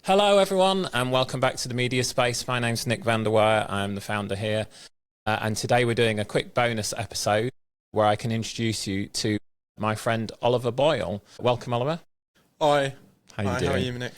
Hello everyone and welcome back to the Media Space. My name's Nick van der Weyer, I'm the founder here. And today we're doing a quick bonus episode where I can introduce you to my friend Oliver Boyle. Welcome, Oliver. Hi. How you doing? How are you, Nick?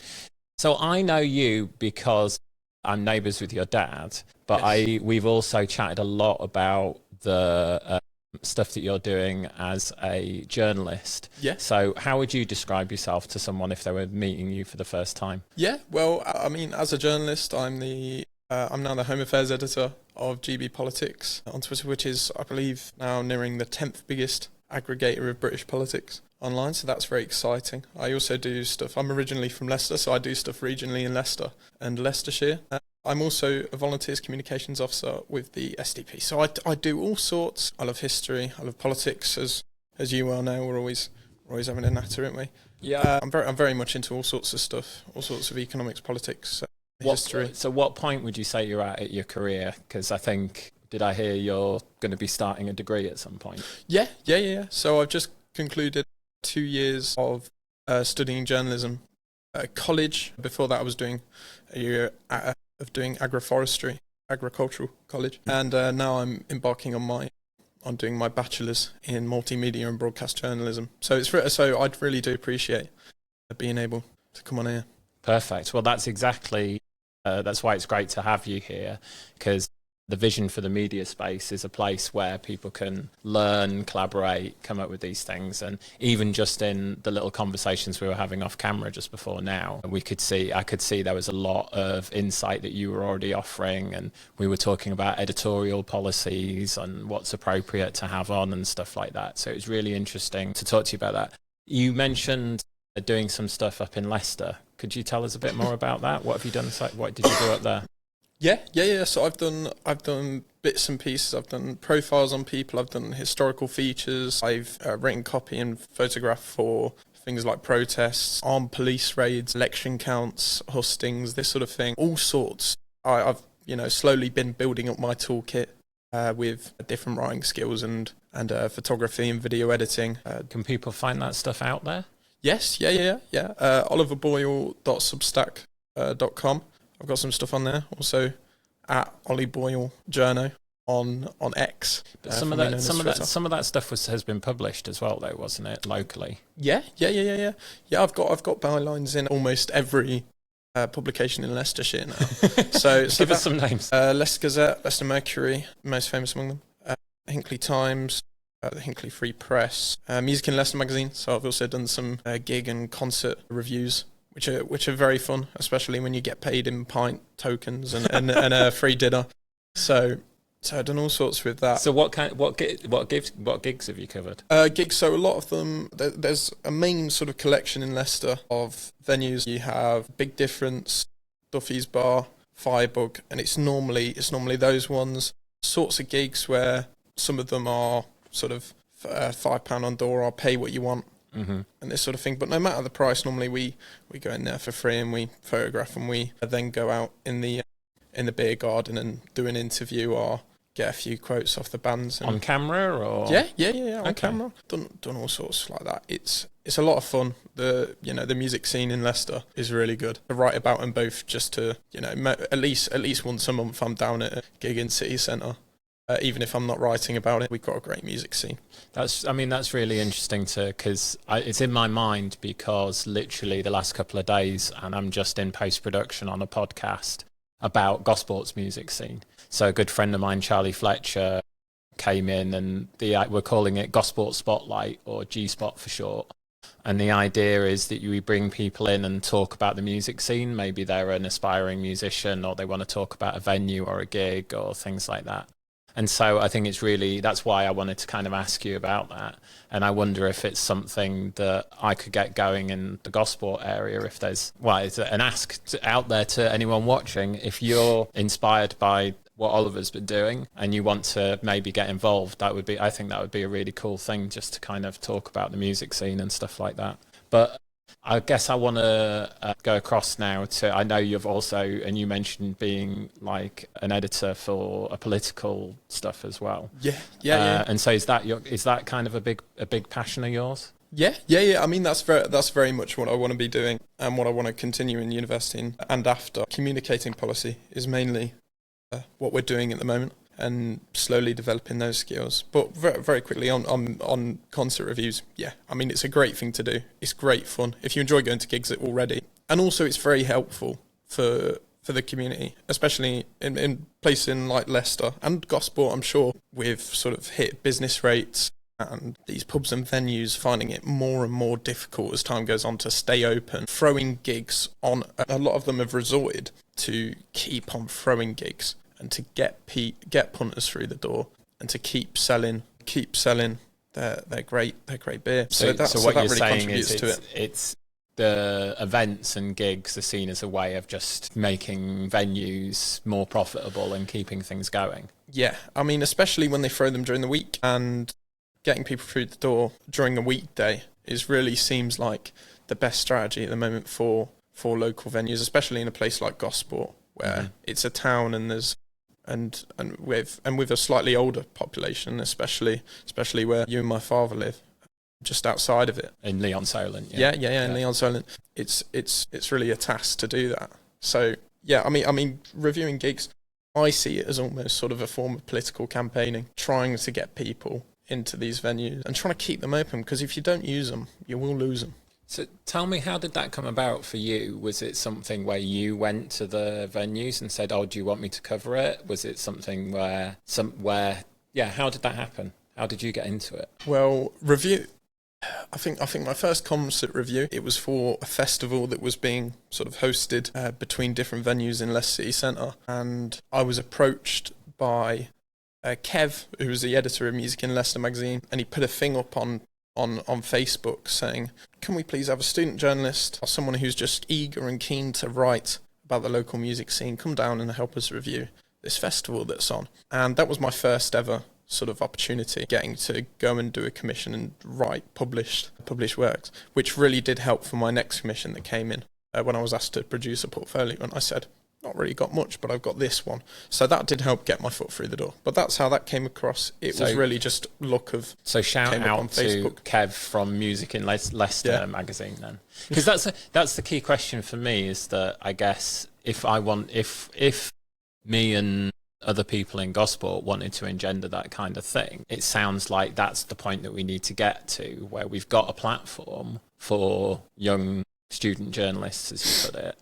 So I know you because I'm neighbours with your dad, but Yes. we've also chatted a lot about the stuff that you're doing as a journalist. Yeah. So how would you describe yourself to someone if they were meeting you for the first time? Yeah. Well, I mean, as a journalist, I'm now the Home Affairs editor of GB Politics on Twitter, which is, I believe, now nearing the 10th biggest aggregator of British politics online. So that's very exciting. I also do stuff. I'm originally from Leicester, so I do stuff regionally in Leicester and Leicestershire. I'm also a volunteers communications officer with the SDP. So I do all sorts. I love history. I love politics, as you well know. We're always having a natter, aren't we? Yeah. I'm very much into all sorts of stuff, all sorts of economics, politics, history. So what point would you say you're at your career? Because I think, did I hear you're going to be starting a degree at some point? Yeah. So I've just concluded 2 years of studying journalism at college. Before that, I was doing a year of doing agricultural college, and now I'm embarking on doing my bachelor's in multimedia and broadcast journalism. So so I really do appreciate being able to come on here. Perfect. Well, that's exactly that's why it's great to have you here, because the vision for the media space is a place where people can learn, collaborate, come up with these things. And even just in the little conversations we were having off camera just before now, I could see there was a lot of insight that you were already offering. And we were talking about editorial policies and what's appropriate to have on and stuff like that. So it was really interesting to talk to you about that. You mentioned doing some stuff up in Leicester. Could you tell us a bit more about that? What have you done? What did you do up there? Yeah. So I've done bits and pieces. I've done profiles on people. I've done historical features. I've written copy and photograph for things like protests, armed police raids, election counts, hustings, this sort of thing. All sorts. I've slowly been building up my toolkit with different writing skills and photography and video editing. Can people find that stuff out there? Yes. Yeah. oliverboyle.substack.com. I've got some stuff on there. Also, at Ollie Boyle Journo on X. But some of that stuff has been published as well, though, wasn't it, locally? Yeah. Yeah. I've got bylines in almost every publication in Leicestershire now. So give us some names. Leicester Gazette, Leicester Mercury, most famous among them. Hinckley Times. The Hinckley Free Press, Music in Leicester magazine. So I've also done some gig and concert reviews, which are very fun, especially when you get paid in pint tokens and a free dinner. So I've done all sorts with that. So what gigs have you covered? Gigs. So a lot of them. There's a main sort of collection in Leicester of venues. You have Big Difference, Duffy's Bar, Firebug, and it's normally those ones sorts of gigs where some of them are sort of £5 on door, I'll pay what you want, and this sort of thing. But no matter the price, normally we go in there for free and we photograph, and we then go out in the beer garden and do an interview or get a few quotes off the bands. On camera or? Yeah, on camera. Done all sorts like that. It's a lot of fun. The music scene in Leicester is really good. I write about them both just to, at least once a month I'm down at a gig in City Centre. Even if I'm not writing about it, we've got a great music scene. That's really interesting because it's in my mind because literally the last couple of days, and I'm just in post-production on a podcast about Gosport's music scene. So a good friend of mine, Charlie Fletcher, came in and we're calling it Gosport Spotlight, or G-Spot for short. And the idea is that we bring people in and talk about the music scene. Maybe they're an aspiring musician or they want to talk about a venue or a gig or things like that. And so I think that's why I wanted to kind of ask you about that. And I wonder if it's something that I could get going in the Gosport area, if there's, it's an ask out there to anyone watching. If you're inspired by what Oliver's been doing and you want to maybe get involved, I think that would be a really cool thing, just to kind of talk about the music scene and stuff like that. But I guess I want to go across now to, I know you've also, and you mentioned being like an editor for a political stuff as well. Yeah. And so is that kind of a big passion of yours? Yeah. I mean, that's very much what I want to be doing and what I want to continue in university and after. Communicating policy is mainly what we're doing at the moment, and slowly developing those skills. But very, very quickly on concert reviews, yeah, I mean, it's a great thing to do. It's great fun if you enjoy going to gigs already, and also it's very helpful for the community, especially in places like Leicester and Gosport. I'm sure with sort of hit business rates and these pubs and venues finding it more and more difficult as time goes on to stay open, throwing gigs on. A lot of them have resorted to keep on throwing gigs and to get punters through the door and to keep selling their great beer. So that you're really saying contributes is to it. It's the events and gigs are seen as a way of just making venues more profitable and keeping things going. Yeah, I mean, especially when they throw them during the week, and getting people through the door during a weekday really seems like the best strategy at the moment for local venues, especially in a place like Gosport, where it's a town and there's and with a slightly older population, especially where you and my father live, just outside of it. In Leon Solent. Yeah, in Leon Solent. It's really a task to do that. So yeah, I mean reviewing gigs, I see it as almost sort of a form of political campaigning, trying to get people into these venues and trying to keep them open, because if you don't use them, you will lose them. So tell me, how did that come about for you? Was it something where you went to the venues and said, "Oh, do you want me to cover it?" Was it something where how did that happen? How did you get into it? Well, review. I think my first concert review, it was for a festival that was being sort of hosted between different venues in Leicester City Centre, and I was approached by Kev, who was the editor of Music in Leicester magazine, and he put a thing up on Facebook saying, "Can we please have a student journalist or someone who's just eager and keen to write about the local music scene come down and help us review this festival that's on?" And that was my first ever sort of opportunity, getting to go and do a commission and write published works, which really did help for my next commission that came in when I was asked to produce a portfolio, and I said, "Not really got much, but I've got this one." So that did help get my foot through the door. But that's how that came across. It was really just luck of... So shout out to Kev from Music in Leicester magazine then. Because that's the key question for me, is that I guess if me and other people in Gosport wanted to engender that kind of thing, it sounds like that's the point that we need to get to, where we've got a platform for young student journalists, as you put it.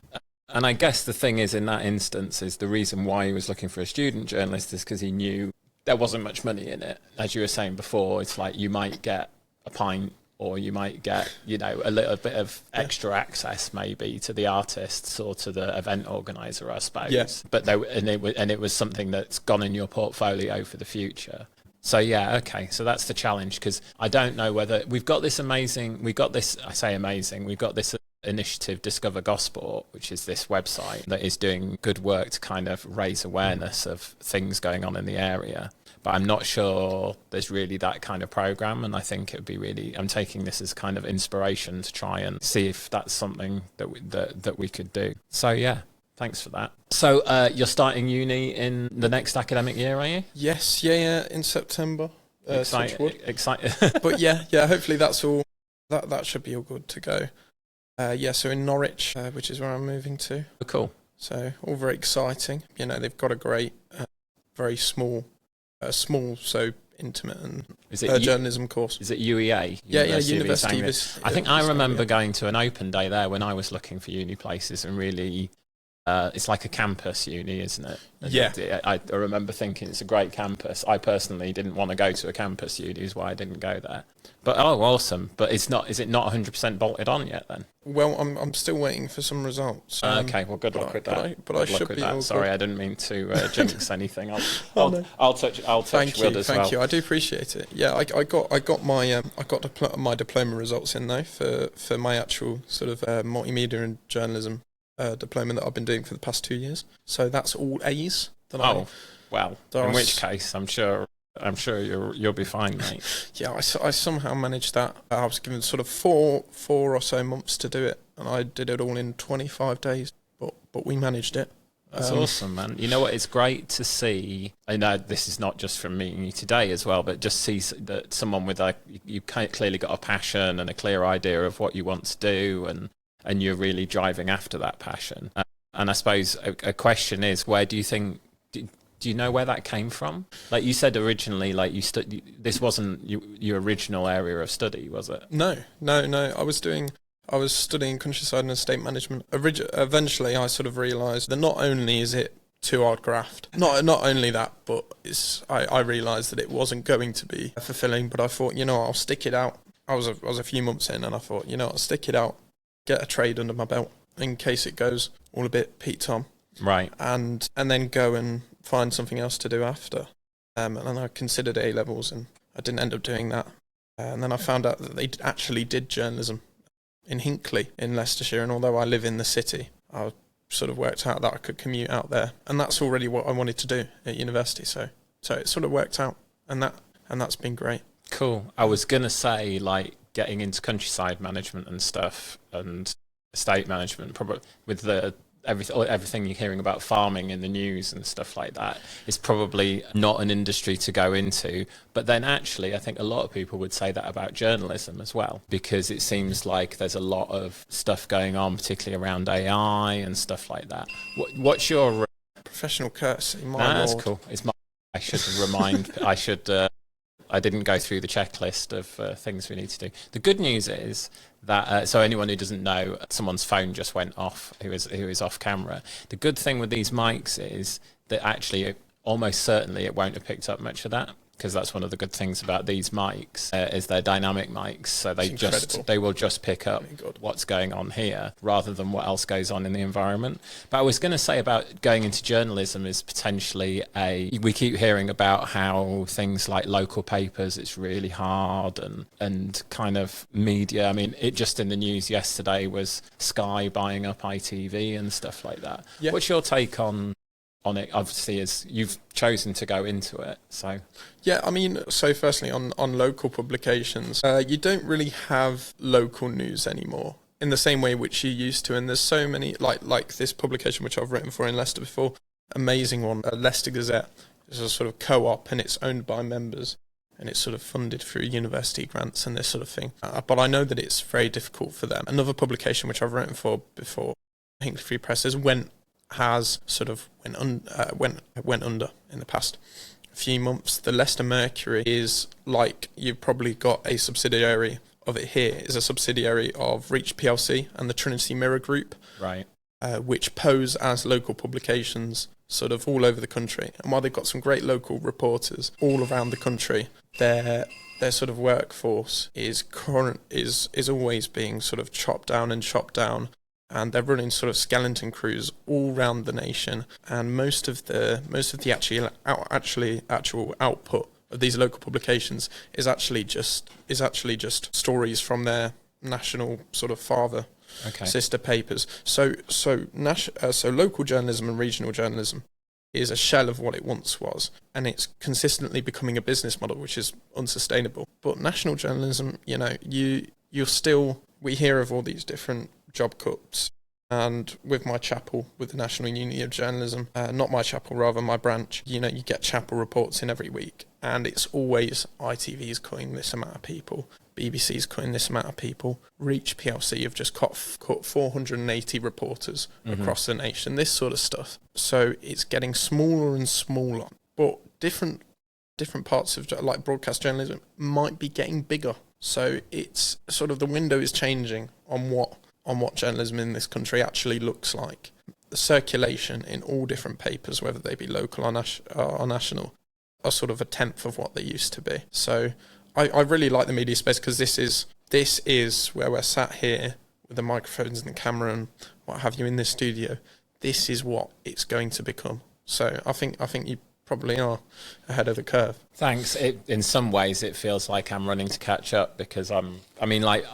And I guess the thing is, in that instance, is the reason why he was looking for a student journalist is because he knew there wasn't much money in it. As you were saying before, it's like you might get a pint, or you might get, a little bit of extra access maybe to the artists or to the event organizer, I suppose. Yeah. But it was something that's gone in your portfolio for the future. So yeah, okay. So that's the challenge, because I don't know whether we've got this initiative, Discover Gosport, which is this website that is doing good work to kind of raise awareness of things going on in the area. But I'm not sure there's really that kind of program, and I think it would be I'm taking this as kind of inspiration to try and see if that's something that we could do. So yeah, thanks for that. So you're starting uni in the next academic year, are you? Yes, in September. Excited. But yeah, hopefully that's all. That should be all good to go. So in Norwich, which is where I'm moving to. Cool. So all very exciting. They've got a great, very small, so intimate and journalism course. Is it UEA? University. I think I remember going to an open day there when I was looking for uni places, and really, it's like a campus uni, isn't it? Yeah. I remember thinking it's a great campus. I personally didn't want to go to a campus uni, is why I didn't go there. But awesome. But is it not 100% bolted on yet then? Well, I'm still waiting for some results. Okay, well, good luck with that. But I should be all Sorry, good. I didn't mean to jinx anything. I'll touch Thank wood as well. Thank you. I do appreciate it. Yeah, I got my diploma results in though for my actual sort of multimedia and journalism diploma that I've been doing for the past 2 years. So that's all A's. In which case, I'm sure you'll be fine, mate. Yeah, I somehow managed that. I was given sort of four or so months to do it, and I did it all in 25 days. But we managed it. That's awesome, man. You know what? It's great to see. I know this is not just from meeting you today as well, but just see that someone with you clearly got a passion and a clear idea of what you want to do, and you're really driving after that passion. And I suppose a question is, where do you think? Do you know where that came from? Like you said originally, like this wasn't your original area of study, was it? No. I was studying countryside and estate management. Eventually, I sort of realised that not only is it too hard graft, not only that, but I realised that it wasn't going to be fulfilling. But I thought, I'll stick it out. I was a few months in, and I thought, I'll stick it out, get a trade under my belt in case it goes all a bit Pete Tom, right? And then go and find something else to do after. And then I considered A-levels, and I didn't end up doing that. And then I found out that they actually did journalism in Hinckley in Leicestershire, and although I live in the city, I sort of worked out that I could commute out there, and that's already what I wanted to do at university. So it sort of worked out, and that's been great. Cool. I was gonna say, like, getting into countryside management and stuff, and estate management, probably with everything you're hearing about farming in the news and stuff like that, is probably not an industry to go into. But then actually, I think a lot of people would say that about journalism as well, because it seems like there's a lot of stuff going on, particularly around AI and stuff like that. What's your professional courtesy? That's cool. I should I didn't go through the checklist of things we need to do. The good news is that, so anyone who doesn't know, someone's phone just went off who is off camera. The good thing with these mics is that actually, almost certainly, it won't have picked up much of that, because that's one of the good things about these mics, is they're dynamic mics, so they will just pick up what's going on here rather than what else goes on in the environment. But I was going to say about going into journalism is potentially we keep hearing about how things like local papers, it's really hard, and kind of media. I mean, it just in the news yesterday was Sky buying up ITV and stuff like that. Yeah. What's your take on it? Obviously, as you've chosen to go into it, so yeah, I mean, so firstly on local publications, you don't really have local news anymore in the same way which you used to, and there's so many, like this publication which I've written for in Leicester before, amazing one, Leicester Gazette. It's a sort of co-op, and it's owned by members, and it's sort of funded through university grants and this sort of thing, but I know that it's very difficult for them. Another publication which I've written for before, Hinckley Free Press, went under in the past few months. The Leicester Mercury is, like, you've probably got a subsidiary of it here, is a subsidiary of Reach PLC and the Trinity Mirror Group, right? Which pose as local publications sort of all over the country. And while they've got some great local reporters all around the country, their sort of workforce is always being sort of chopped down. And they're running sort of skeleton crews all around the nation, and most of the actual output of these local publications is actually just stories from their national sort of sister papers. So local journalism and regional journalism is a shell of what it once was, and it's consistently becoming a business model which is unsustainable. But national journalism, we hear of all these different job cuts, and with my chapel, with the National Union of Journalism, not my chapel, rather my branch, you get chapel reports in every week, and it's always ITV's cutting this amount of people, BBC's cutting this amount of people, Reach PLC have just cut 480 reporters across the nation, this sort of stuff. So it's getting smaller and smaller, but different parts of, like, broadcast journalism might be getting bigger. So it's sort of, the window is changing on what journalism in this country actually looks like. The circulation in all different papers, whether they be local or national, are sort of a tenth of what they used to be. So I really like the media space, because this is where we're sat here with the microphones and the camera and what have you in this studio. This is what it's going to become. So I think you probably are ahead of the curve. Thanks. In some ways, it feels like I'm running to catch up, because I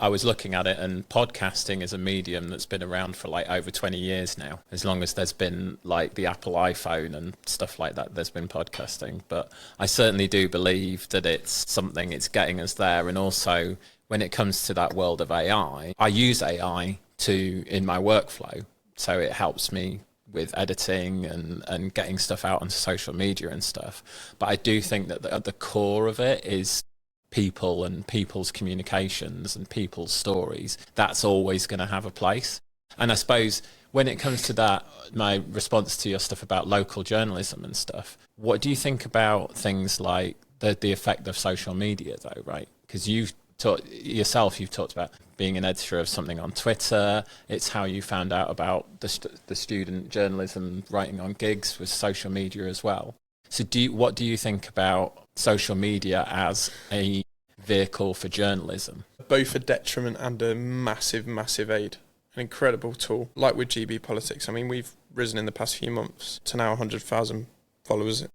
was looking at it, and podcasting is a medium that's been around for like over 20 years now. As long as there's been like the Apple iPhone and stuff like that, there's been podcasting. But I certainly do believe that it's getting us there. And also, when it comes to that world of AI, I use AI in my workflow. So it helps me with editing and getting stuff out onto social media and stuff. But I do think that at the core of it is people and people's communications and people's stories. That's always going to have a place. And I suppose when it comes to that, my response to your stuff about local journalism and stuff, what do you think about things like the effect of social media, though, right? Because you've talked about being an editor of something on Twitter. It's how you found out about the student journalism writing on gigs with social media as well. So what do you think about social media as a vehicle for journalism? Both a detriment and a massive, massive aid. An incredible tool. Like with GB Politics, I mean, we've risen in the past few months to now 100,000 followers.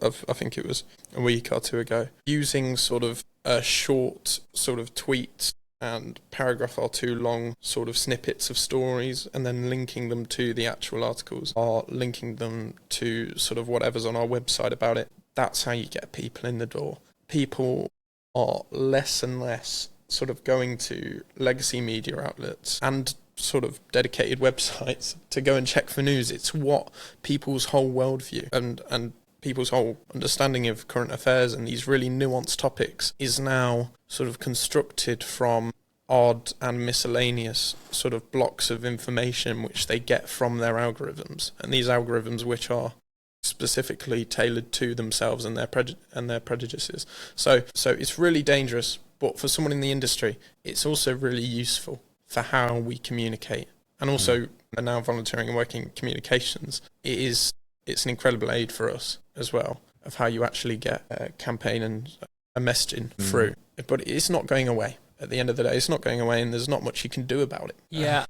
I think it was a week or two ago. Using sort of a short sort of tweet and paragraph or two long sort of snippets of stories, and then linking them to the actual articles, or linking them to sort of whatever's on our website about it. That's how you get people in the door. People are less and less sort of going to legacy media outlets and sort of dedicated websites to go and check for news. It's what people's whole worldview and people's whole understanding of current affairs and these really nuanced topics is now sort of constructed from odd and miscellaneous sort of blocks of information which they get from their algorithms, and these algorithms which are specifically tailored to themselves and their prejudices. So it's really dangerous, but for someone in the industry, it's also really useful for how we communicate. And also, now volunteering and working in communications, it's an incredible aid for us as well, of how you actually get a campaign and a messaging through. But it's not going away. At the end of the day, it's not going away, and there's not much you can do about it. Yeah,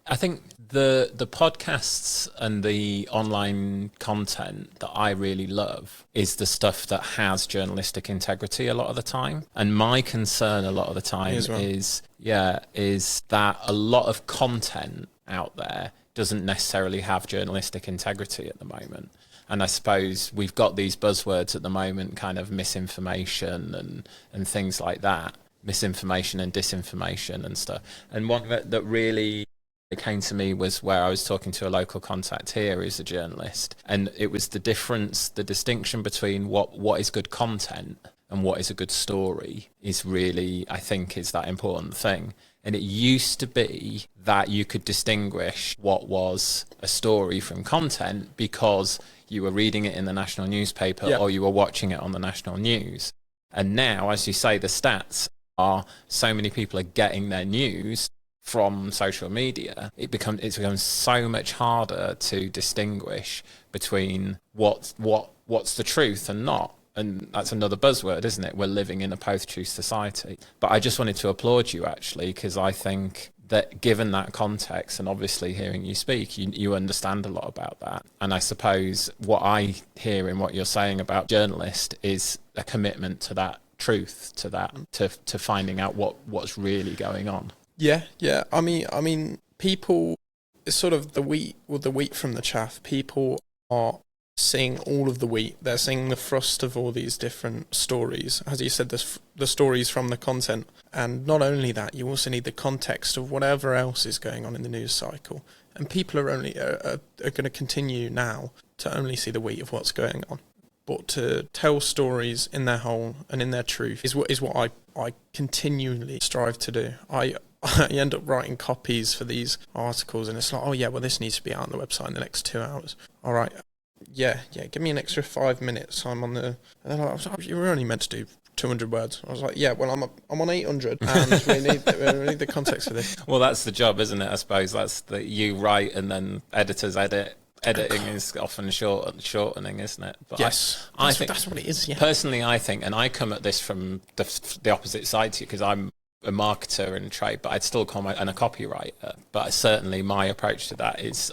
I think the podcasts and the online content that I really love is the stuff that has journalistic integrity a lot of the time. And my concern a lot of the time is that a lot of content out there doesn't necessarily have journalistic integrity at the moment. And I suppose we've got these buzzwords at the moment, kind of misinformation and things like that, misinformation and disinformation and stuff. And one that really came to me was where I was talking to a local contact here who's a journalist, and it was the distinction between what is good content and what is a good story is really, I think, is that important thing. And it used to be that you could distinguish what was a story from content because you were reading it in the national newspaper or you were watching it on the national news. And now, as you say, the stats are so many people are getting their news from social media. It's become so much harder to distinguish between what's the truth and not. And that's another buzzword, isn't it? We're living in a post-truth society. But I just wanted to applaud you, actually, because I think that given that context, and obviously hearing you speak, you understand a lot about that. And I suppose what I hear in what you're saying about journalist is a commitment to that truth, to that, to finding out what's really going on. Yeah. I mean, people, it's sort of the wheat from the chaff. People are seeing all of the wheat. They're seeing the thrust of all these different stories. As you said, the stories from the content. And not only that, you also need the context of whatever else is going on in the news cycle. And people are going to continue now to only see the wheat of what's going on. But to tell stories in their whole and in their truth is what I continually strive to do. I end up writing copies for these articles, and it's like, oh yeah, well, this needs to be out on the website in the next 2 hours. All right, yeah, give me an extra 5 minutes. I'm on the. And then I was like, you were only meant to do 200 words. I was like, yeah, well, I'm on 800, and we need the context for this. Well, that's the job, isn't it? I suppose that's you write, and then editors edit. Editing is often shortening, isn't it? But yes, I think that's what it is. Yeah. Personally, I think, and I come at this from the opposite side to you, because I'm a marketer in trade, but I'd still call myself a copywriter. But certainly, my approach to that is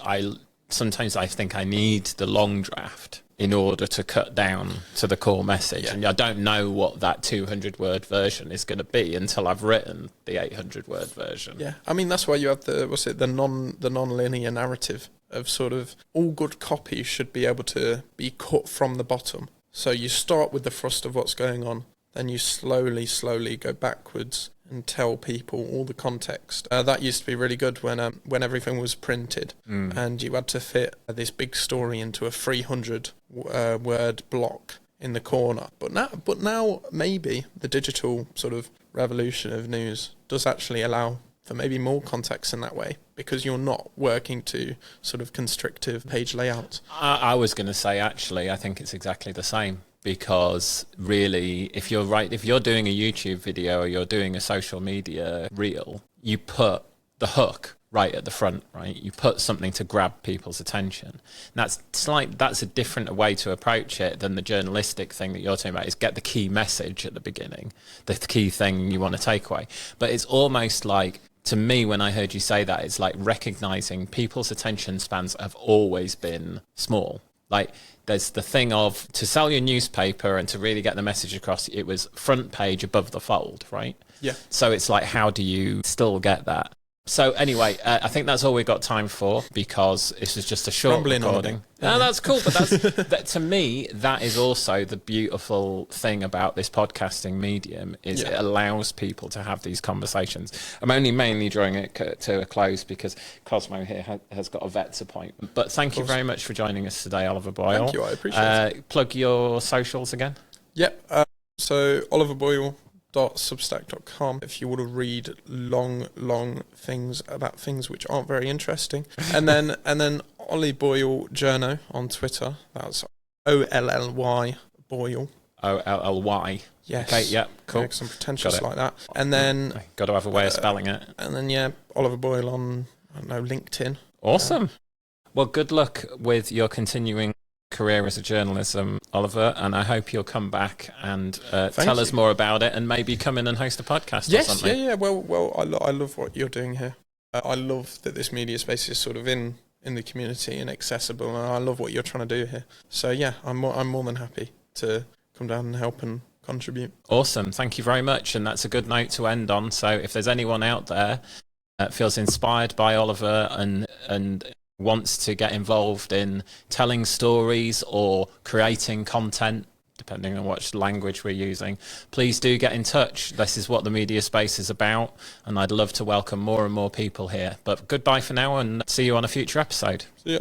sometimes I think I need the long draft in order to cut down to the core message. Yeah. And I don't know what that 200-word version is going to be until I've written the 800-word version. Yeah, I mean, that's why you have the non-linear narrative of sort of all good copy should be able to be cut from the bottom. So you start with the thrust of what's going on, then you slowly go backwards and tell people all the context. That used to be really good when everything was printed and you had to fit this big story into a 300 word block in the corner. But now maybe the digital sort of revolution of news does actually allow for maybe more context in that way, because you're not working to sort of constrictive page layouts. I was going to say, actually, I think it's exactly the same, because really, if you're doing a YouTube video or you're doing a social media reel, you put the hook right at the front, right? You put something to grab people's attention. And that's a different way to approach it than the journalistic thing that you're talking about, is get the key message at the beginning, the key thing you want to take away. But it's almost like, to me, when I heard you say that, it's like recognizing people's attention spans have always been small. Like, there's the thing of, to sell your newspaper and to really get the message across, it was front page above the fold, right? Yeah. So it's like, how do you still get that? So anyway, I think that's all we've got time for, because this was just a short recording. No, that's cool. But that, to me, that is also the beautiful thing about this podcasting medium, is it allows people to have these conversations. I'm only mainly drawing it to a close because Cosmo here has got a vet's appointment. But thank you very much for joining us today, Oliver Boyle. Thank you, I appreciate it. Plug your socials again. Yep. So Oliver Boyle .substack.com if you want to read long things about things which aren't very interesting, and then Ollie Boyle Journo on Twitter. That's OLLY Boyle. OLLY. Yes. Okay. Yep. Cool. Yeah, some pretentious like that. And then got to have a way of spelling it. And then Oliver Boyle on, I don't know, LinkedIn. Awesome. Well, good luck with your continuing career as a journalism, Oliver, and I hope you'll come back and tell us more about it, and maybe come in and host a podcast or something. Yeah. Well, I love what you're doing here. I love that this media space is sort of in the community and accessible, and I love what you're trying to do here. So yeah, I'm more than happy to come down and help and contribute. Awesome. Thank you very much, and that's a good note to end on. So if there's anyone out there that feels inspired by Oliver and wants to get involved in telling stories or creating content, depending on what language we're using, please do get in touch. This is what the media space is about, and I'd love to welcome more and more people here. But goodbye for now, and see you on a future episode. See ya.